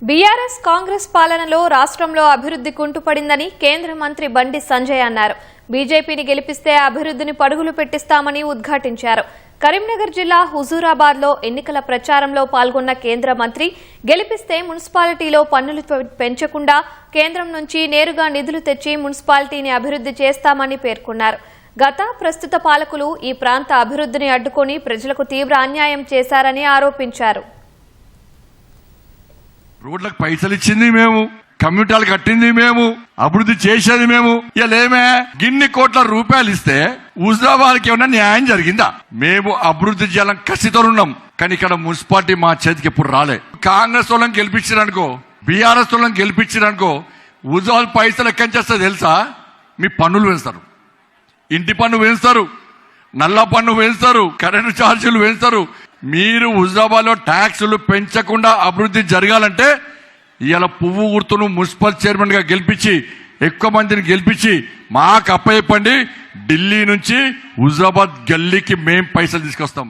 BRS Congress పాలనలో రాష్ట్రంలో అభివృద్ధి కుంటుపడిందని కేంద్ర మంత్రి బండి సంజయ్ అన్నారు. బీజేపీని గెలిపిస్తే అభివృద్ధిని పరుగులు పెట్టిస్తామని ఉద్ఘాటించారు. కరీంనగర్ జిల్లా హుజూరాబాద్లో ఎన్నికల ప్రచారంలో పాల్గొన్న కేంద్ర మంత్రి గెలిపిస్తే మున్సిపాలిటీలో పన్నులు పెంచకుండా కేంద్రం నుంచి నేరుగా నిధులు తెచ్చి మున్సిపాలిటీని అభివృద్ధి చేస్తామని పేర్కొన్నారు. గత ప్రస్తుత పాలకులు ఈ ప్రాంత అభివృద్ధిని అడ్డుకొని ప్రజలకు తీవ్ర అన్యాయం చేశారని ఆరోపించారు. రోడ్లకు పైసలు ఇచ్చింది మేము, కమ్యూనిటీలు కట్టింది మేము, అభివృద్ధి చేసేది మేము. ఇలామే గిన్ని కోట్ల రూపాయలు ఇస్తే హుజూరాబాద్కి ఏమన్నా న్యాయం జరిగిందా? మేము అభివృద్ధి చేయాలని కసితో ఉన్నాం, కానీ ఇక్కడ మున్సిపాలిటీ మా చేతికి ఎప్పుడు రాలే. కాంగ్రెస్ వాళ్ళని గెలిపించారనుకో, బీఆర్ఎస్ వాళ్ళని గెలిపించారనుకో, హుజూరాబాద్ పైసలు ఎక్కడి చేస్తే తెలుసా? మీ పన్నులు పెంచుతారు, ఇంటి పన్ను పెంచుతారు, నల్ల పన్ను పెంచుతారు, కరెంటు ఛార్జీలు పెంచుతారు. మీరు హుజూరాబాద్ లో ట్యాక్సులు పెంచకుండా అభివృద్ధి జరగాలంటే ఇలా పువ్వు గుర్తును మున్సిపల్ చైర్మన్ గా గెలిపించి ఎక్కువ మందిని గెలిపించి మాకు అప్పచెప్పండి. ఢిల్లీ నుంచి హుజూరాబాద్ గల్లీకి మేం పైసలు తీసుకొస్తాం.